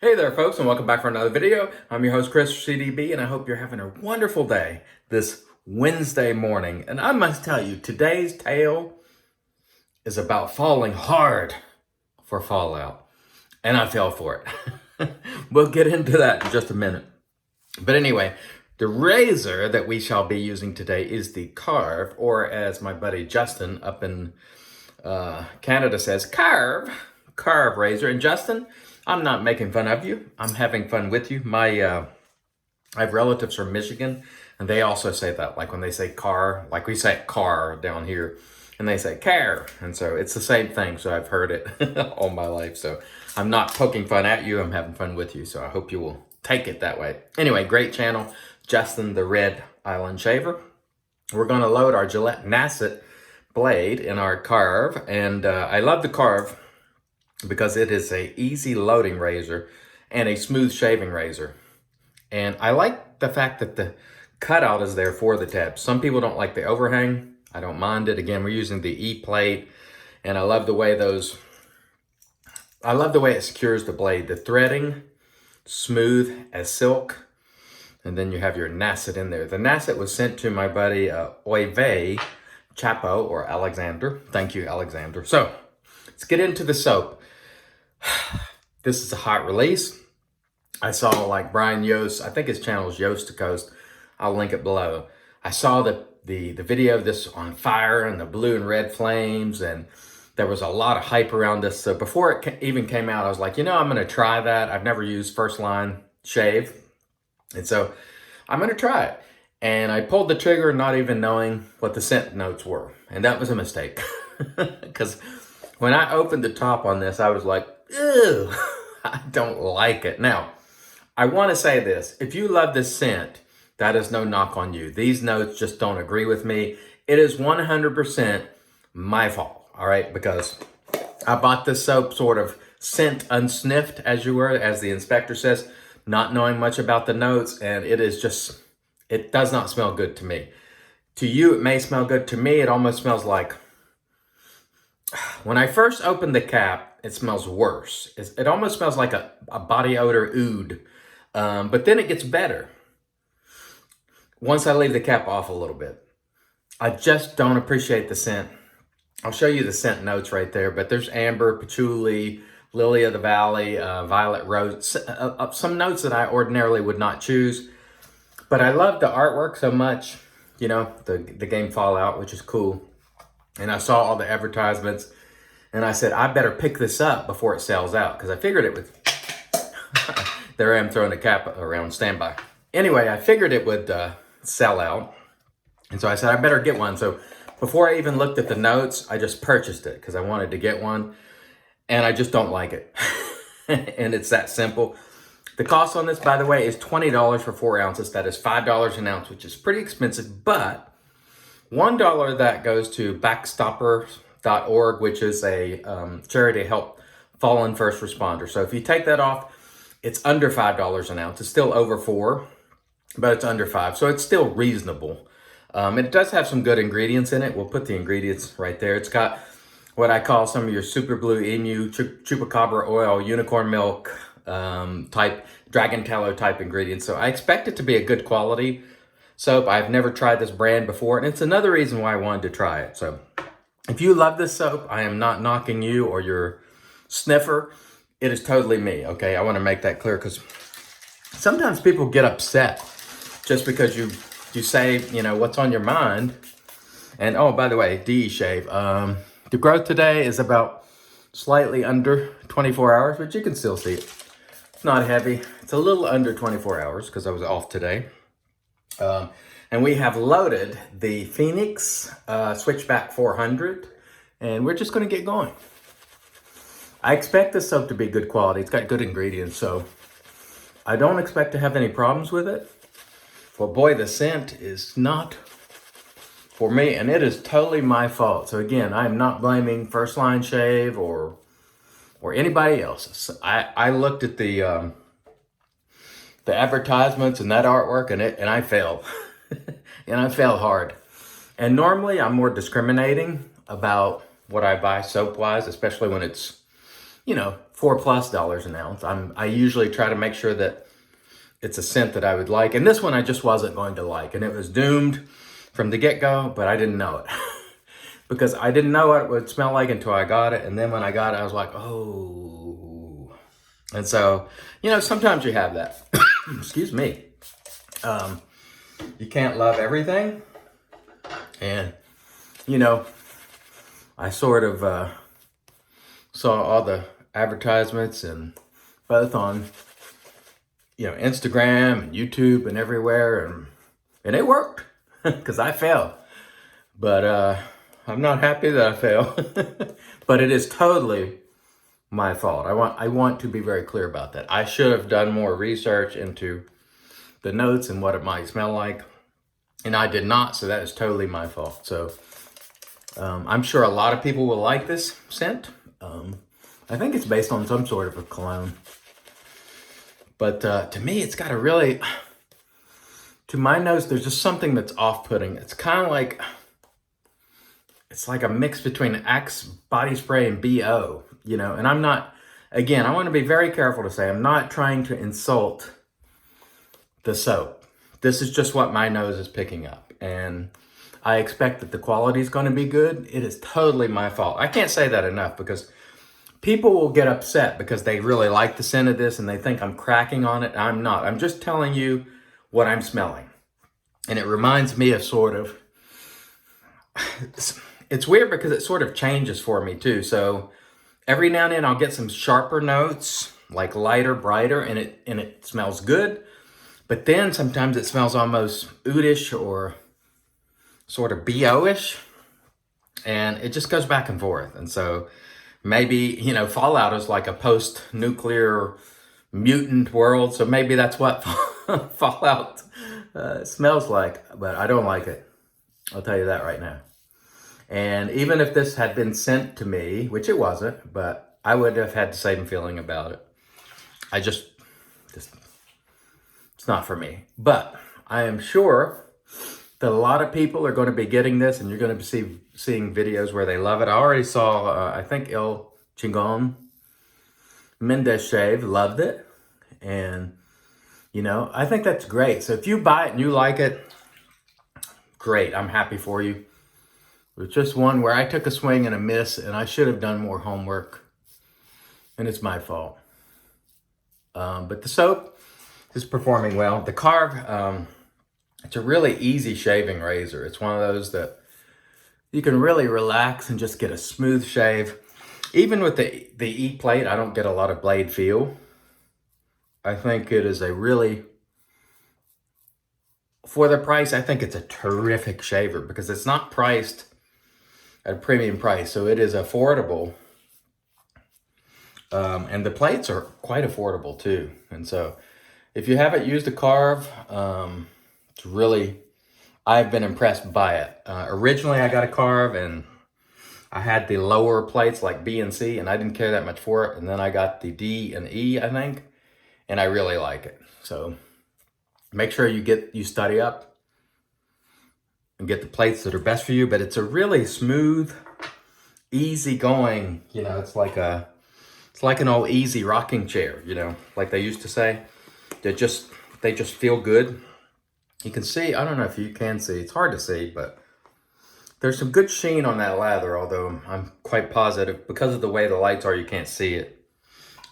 Hey there, folks, and welcome back for another video. I'm your host, Chris CDB, and I hope you're having a wonderful day this Wednesday morning. And I must tell you, today's tale is about falling hard for Fallout, and I fell for it. We'll get into that in just a minute. But anyway, the razor that we shall be using today is the Karve, or as my buddy Justin up in Canada says, Karve razor. And Justin, I'm not making fun of you. I'm having fun with you. I have relatives from Michigan, and they also say that. Like when they say car, like we say car down here, and they say car. And so it's the same thing. So I've heard it all my life. So I'm not poking fun at you. I'm having fun with you. So I hope you will take it that way. Anyway, great channel, Justin the Red Island Shaver. We're going to load our Gillette Nasset blade in our Karve. And I love the Karve because it is a easy loading razor and a smooth shaving razor. And I like the fact that the cutout is there for the tabs. Some people don't like the overhang. I don't mind it. Again, we're using the E plate, and I love the way it secures the blade. The threading, smooth as silk. And then you have your Nasset in there. The Nasset was sent to my buddy Oive Chapo, or Alexander. Thank you, Alexander. So let's get into the soap. This is a hot release. I saw like Brian Yost, I think his channel is Yost to Coast. I'll link it below. I saw the video of this on fire and the blue and red flames, and there was a lot of hype around this. So before it even came out, I was like, I'm going to try that. I've never used First Line Shave. And so I'm going to try it. And I pulled the trigger not even knowing what the scent notes were. And that was a mistake. Because when I opened the top on this, I was like, ew, I don't like it. Now, I want to say this. If you love this scent, that is no knock on you. These notes just don't agree with me. It is 100% my fault, all right? Because I bought this soap sort of scent unsniffed, as you were, as the inspector says, not knowing much about the notes, and it is just, it does not smell good to me. To you, it may smell good. To me, it almost smells like, when I first opened the cap, it smells worse. It almost smells like a body odor oud. But then it gets better once I leave the cap off a little bit. I just don't appreciate the scent. I'll show you the scent notes right there, but there's amber, patchouli, lily of the valley, violet rose, some notes that I ordinarily would not choose. But I love the artwork so much, the game Fallout, which is cool. And I saw all the advertisements, and I said, I better pick this up before it sells out, because I figured it would. There I am throwing the cap around standby. Anyway, I figured it would sell out, and so I said, I better get one. So before I even looked at the notes, I just purchased it because I wanted to get one, and I just don't like it. And it's that simple. The cost on this, by the way, is $20 for 4 ounces. That is $5 an ounce, which is pretty expensive, but $1 of that goes to backstopper.org, which is a charity to help fallen first responders. So if you take that off, it's under $5 an ounce. It's still over $4, but it's under $5. So it's still reasonable. It does have some good ingredients in it. We'll put the ingredients right there. It's got what I call some of your super blue emu, chupacabra oil, unicorn milk type, dragon tallow type ingredients. So I expect it to be a good quality soap. I've never tried this brand before, and it's another reason why I wanted to try it. So if you love this soap, I am not knocking you or your sniffer. It is totally me, okay? I want to make that clear, because sometimes people get upset just because you say, what's on your mind. And oh, by the way, DE shave. The growth today is about slightly under 24 hours, but you can still see it. It's not heavy. It's a little under 24 hours because I was off today. And we have loaded the Phoenix Switchback 400, and we're just going to get going. I expect this soap to be good quality. It's got good ingredients, so I don't expect to have any problems with it. But boy, the scent is not for me, and it is totally my fault. So again, I am not blaming First Line Shave or anybody else. I looked at the advertisements and that artwork, and I failed. And I failed hard. And normally I'm more discriminating about what I buy soap-wise, especially when it's $4+ an ounce. I usually try to make sure that it's a scent that I would like. And this one I just wasn't going to like. And it was doomed from the get-go, but I didn't know it. Because I didn't know what it would smell like until I got it. And then when I got it, I was like, oh. And so, sometimes you have that. Excuse me. You can't love everything. And, I sort of saw all the advertisements and both on, Instagram and YouTube and everywhere. And it worked because I failed. But I'm not happy that I failed. But it is totally my fault. I want to be very clear about that. I should have done more research into the notes and what it might smell like. And I did not, so that is totally my fault. So I'm sure a lot of people will like this scent. I think it's based on some sort of a cologne. But to me, it's got a really, to my nose, there's just something that's off-putting. It's kind of like, it's like a mix between Axe body spray and BO, and I'm not, again, I want to be very careful to say, I'm not trying to insult the soap. This is just what my nose is picking up. And I expect that the quality is going to be good. It is totally my fault. I can't say that enough because people will get upset because they really like the scent of this and they think I'm cracking on it. I'm not. I'm just telling you what I'm smelling. And it reminds me of sort of, it's weird because it sort of changes for me too. So every now and then I'll get some sharper notes, like lighter, brighter, and it smells good. But then sometimes it smells almost oudish or sort of BO-ish. And it just goes back and forth. And so maybe, Fallout is like a post-nuclear mutant world. So maybe that's what Fallout smells like. But I don't like it. I'll tell you that right now. And even if this had been sent to me, which it wasn't, but I would have had the same feeling about it. I just it's not for me. But I am sure that a lot of people are going to be getting this and you're going to be seeing videos where they love it. I already saw, I think El Chingon Mendez Shave loved it. And, I think that's great. So if you buy it and you like it, great. I'm happy for you. It was just one where I took a swing and a miss and I should have done more homework. And it's my fault. But the soap is performing well. The Karve, it's a really easy shaving razor. It's one of those that you can really relax and just get a smooth shave. Even with the E-plate, I don't get a lot of blade feel. I think it is a really, for the price, I think it's a terrific shaver because it's not priced at a premium price. So it is affordable. And the plates are quite affordable too. And so if you haven't used a Karve, it's really, I've been impressed by it. Originally I got a Karve and I had the lower plates like B and C and I didn't care that much for it. And then I got the D and E, I think, and I really like it. So make sure you study up and get the plates that are best for you. But it's a really smooth, easy going, it's like an old easy rocking chair, like they used to say. They just feel good. You can see, I don't know if you can see, it's hard to see, but there's some good sheen on that lather, although I'm quite positive because of the way the lights are, you can't see it.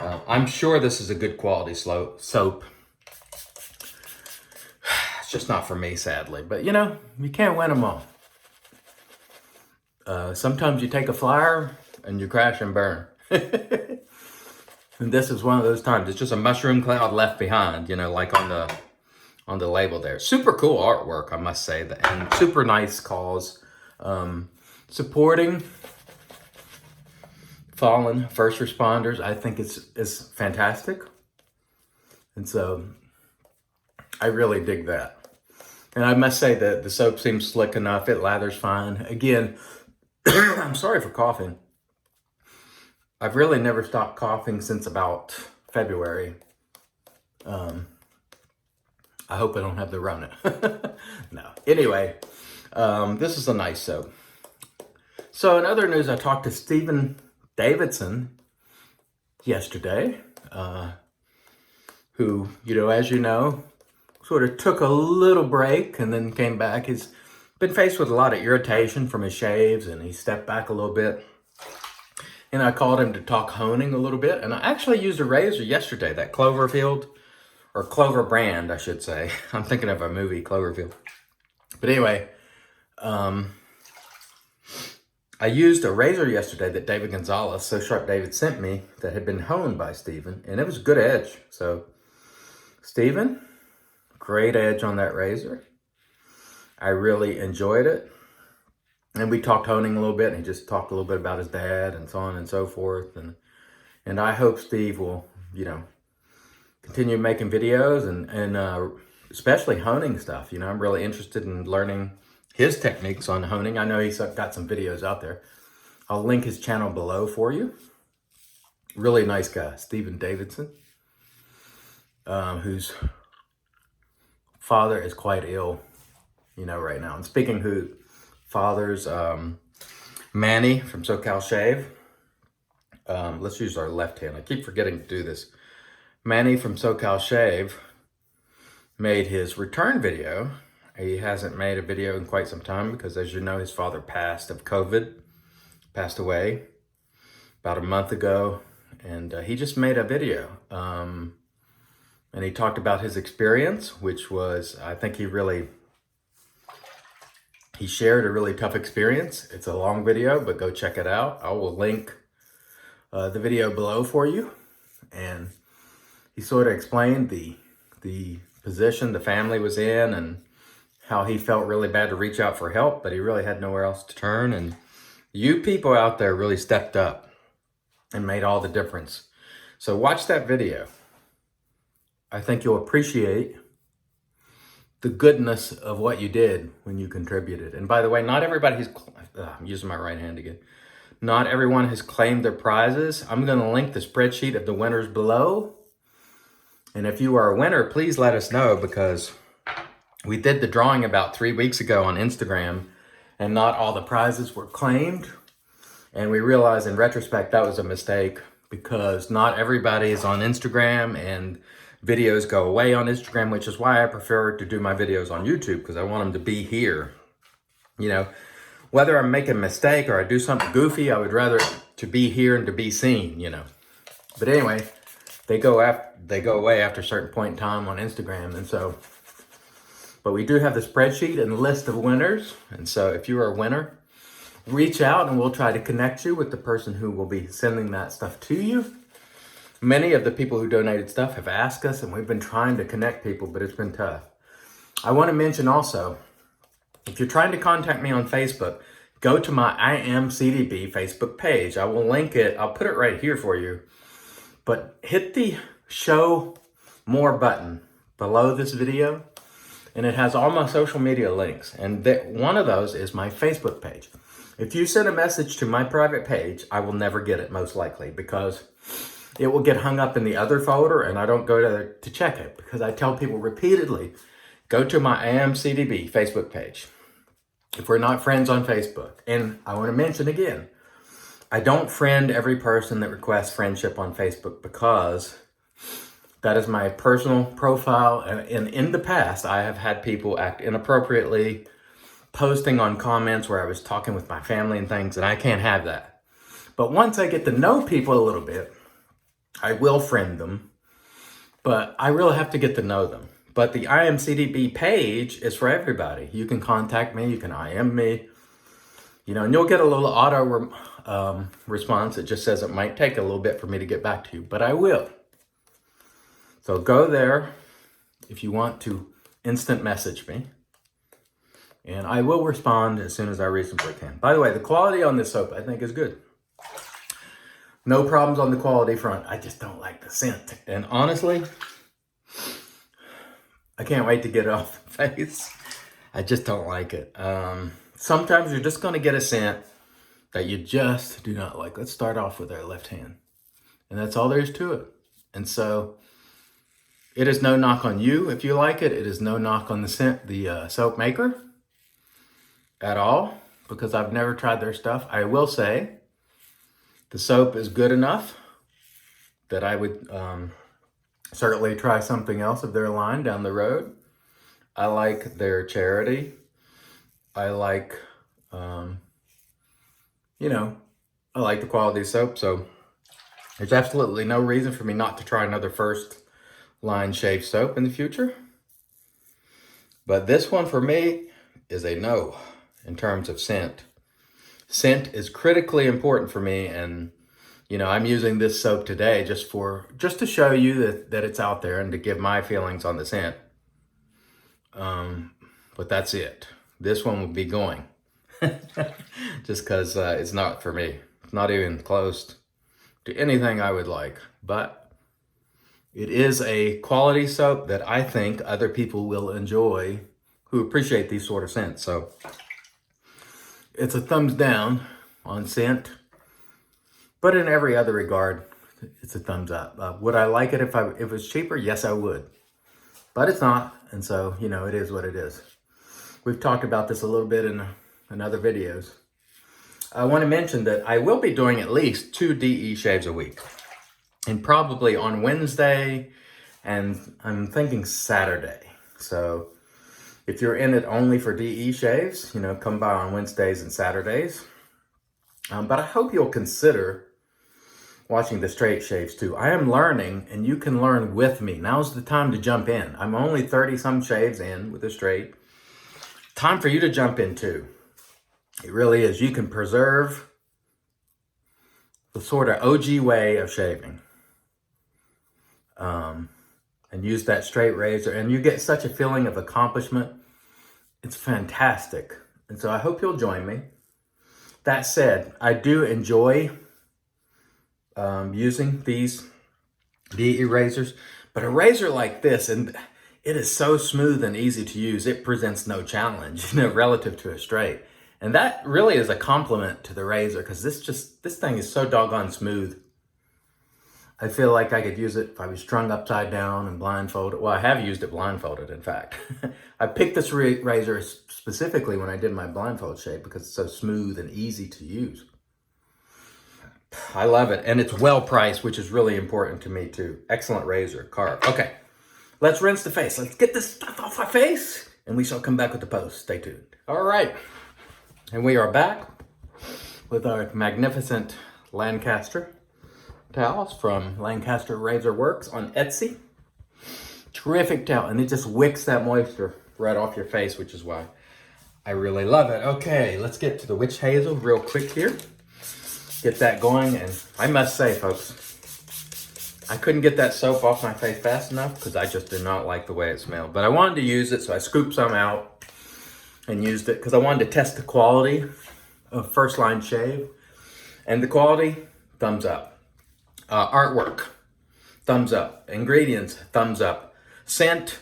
I'm sure this is a good quality soap. It's just not for me, sadly, but you can't win them all. Sometimes you take a flyer and you crash and burn. And this is one of those times. It's just a mushroom cloud left behind, like on the label there. Super cool artwork, I must say, and super nice cause. Supporting fallen first responders, I think is fantastic. And so I really dig that. And I must say that the soap seems slick enough. It lathers fine. Again, I'm sorry for coughing. I've really never stopped coughing since about February. I hope I don't have the Rona. No. Anyway, this is a nice soap. So in other news, I talked to Stephen Davidson. yesterday, who, as you know, sort of took a little break and then came back. He's been faced with a lot of irritation from his shaves, and he stepped back a little bit. And I called him to talk honing a little bit. And I actually used a razor yesterday, that Cloverfield, or Clover brand, I should say. I'm thinking of a movie, Cloverfield. But anyway, I used a razor yesterday that David Gonzalez, So Sharp David, sent me that had been honed by Steven, and it was a good edge. So, Steven, great edge on that razor. I really enjoyed it. And we talked honing a little bit, and he just talked a little bit about his dad and so on and so forth. And I hope Steve will, continue making videos and especially honing stuff. I'm really interested in learning his techniques on honing. I know he's got some videos out there. I'll link his channel below for you. Really nice guy, Stephen Davidson, whose father is quite ill, right now. And speaking who fathers, Manny from SoCal Shave. Let's use our left hand. I keep forgetting to do this. Manny from SoCal Shave made his return video. He hasn't made a video in quite some time because, as you know, his father passed of COVID, passed away about a month ago. And he just made a video. And he talked about his experience, which was, I think he shared a really tough experience. It's a long video, but go check it out. I will link the video below for you. And he sort of explained the position the family was in and how he felt really bad to reach out for help, but he really had nowhere else to turn. And you people out there really stepped up and made all the difference. So watch that video. I think you'll appreciate the goodness of what you did when you contributed. And by the way, not everybody I'm using my right hand again. Not everyone has claimed their prizes. I'm going to link the spreadsheet of the winners below. And if you are a winner, please let us know, because we did the drawing about 3 weeks ago on Instagram and not all the prizes were claimed. And we realized in retrospect that was a mistake, because not everybody is on Instagram and videos go away on Instagram, which is why I prefer to do my videos on YouTube, because I want them to be here. Whether I'm making a mistake or I do something goofy, I would rather to be here and to be seen, But anyway, they go away after a certain point in time on Instagram. And so, but we do have the spreadsheet and the list of winners. And so if you are a winner, reach out and we'll try to connect you with the person who will be sending that stuff to you. Many of the people who donated stuff have asked us, and we've been trying to connect people, but it's been tough. I want to mention also, if you're trying to contact me on Facebook, go to my I Am CDB Facebook page. I will link it. I'll put it right here for you. But hit the show more button below this video, and it has all my social media links. And one of those is my Facebook page. If you send a message to my private page, I will never get it, most likely, because it will get hung up in the other folder, and I don't go to check it, because I tell people repeatedly, go to my I Am CDB Facebook page if we're not friends on Facebook. And I want to mention again, I don't friend every person that requests friendship on Facebook, because that is my personal profile. And in the past, I have had people act inappropriately, posting on comments where I was talking with my family and things, and I can't have that. But once I get to know people a little bit, I will friend them, but I really have to get to know them. But the I Am CDB page is for everybody. You can contact me, you can IM me, and you'll get a little auto response. It just says it might take a little bit for me to get back to you, but I will. So go there if you want to instant message me, and I will respond as soon as I reasonably can. By the way, the quality on this soap, I think, is good. No problems on the quality front. I just don't like the scent. And honestly, I can't wait to get it off the face. I just don't like it. Sometimes you're just going to get a scent that you just do not like. Let's start off with our left hand. And that's all there is to it. And so it is no knock on you if you like it. It is no knock on the soap maker at all, because I've never tried their stuff. I will say the soap is good enough that I would certainly try something else of their line down the road. I like their charity. I like, you know, I like the quality of soap. So there's absolutely no reason for me not to try another First line shave soap in the future. But this one for me is a no in terms of scent. Scent is critically important for me, and you know, I'm using this soap today just to show you that it's out there and to give my feelings on the scent. But that's it. This one would be going just because it's not for me. It's not even close to anything I would like, but it is a quality soap that I think other people will enjoy who appreciate these sort of scents. So it's a thumbs down on scent, but in every other regard, it's a thumbs up. Would I like it if it was cheaper? Yes, I would, but it's not. And so, you know, it is what it is. We've talked about this a little bit in other videos. I want to mention that I will be doing at least 2 DE shaves a week, and probably on Wednesday, and I'm thinking Saturday. So if you're in it only for DE shaves, you know, come by on Wednesdays and Saturdays. But I hope you'll consider watching the straight shaves too. I am learning, and you can learn with me. Now's the time to jump in. I'm only 30 some shaves in with the straight. Time for you to jump in too. It really is. You can preserve the sort of OG way of shaving. And use that straight razor, and you get such a feeling of accomplishment. It's fantastic. And so I hope you'll join me. That said, I do enjoy using these DE razors, but a razor like this, and it is so smooth and easy to use, it presents no challenge, you know, relative to a straight. And that really is a compliment to the razor, because this thing is so doggone smooth. I feel like I could use it if I was strung upside down and blindfolded. Well, I have used it blindfolded, in fact. I picked this razor specifically when I did my blindfold shave because it's so smooth and easy to use. I love it, and it's well priced, which is really important to me too. Excellent razor, Karve. Okay, let's rinse the face. Let's get this stuff off our face, and we shall come back with the post. Stay tuned. All right, and we are back with our magnificent Lancaster towels from Lancaster Razor Works on Etsy. Terrific towel, and it just wicks that moisture right off your face, which is why I really love it. Okay, let's get to the witch hazel real quick here. Get that going, and I must say, folks, I couldn't get that soap off my face fast enough because I just did not like the way it smelled. But I wanted to use it, so I scooped some out and used it because I wanted to test the quality of First Line Shave. And the quality, thumbs up. Artwork, thumbs up. Ingredients, thumbs up. Scent,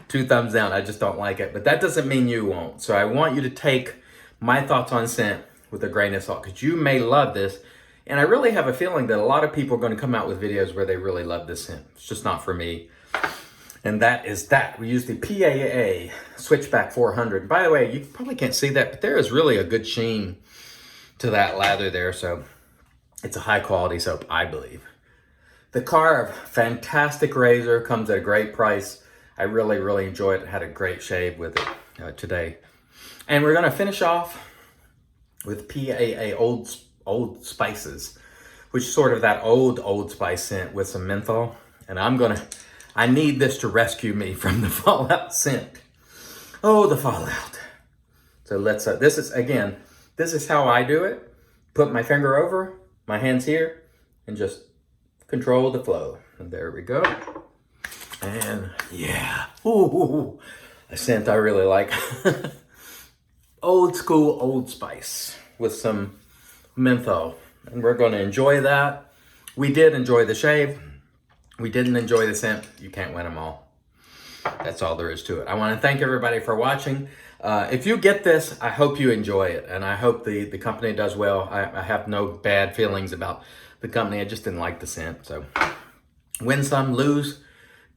2 thumbs down. I just don't like it, but that doesn't mean you won't. So I want you to take my thoughts on scent with a grain of salt, because you may love this, and I really have a feeling that a lot of people are going to come out with videos where they really love this scent. It's just not for me. And that is that. We use the PAA Switchback 400. By the way, you probably can't see that, but there is really a good sheen to that lather there, so it's a high quality soap, I believe. The Karve, fantastic razor, comes at a great price. I really, really enjoyed it. Had a great shave with it today. And we're gonna finish off with PAA Old Spices, which is sort of that Old Spice scent with some menthol. And I need this to rescue me from the fallout scent. Oh, the fallout. So let's, this is how I do it. Put my finger over, my hands here, and just control the flow. And there we go. And yeah, ooh, a scent I really like. Old school Old Spice with some menthol. And we're gonna enjoy that. We did enjoy the shave. We didn't enjoy the scent. You can't win them all. That's all there is to it. I wanna thank everybody for watching. If you get this, I hope you enjoy it, and I hope the company does well. I have no bad feelings about the company. I just didn't like the scent. So win some, lose.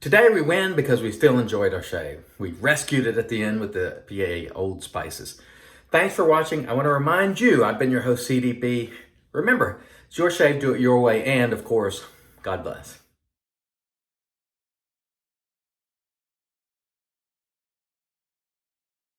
Today we win because we still enjoyed our shave. We rescued it at the end with the PAA Old Spices. Thanks for watching. I want to remind you, I've been your host, CDP. Remember, It's your shave, do it your way, and of course, God bless.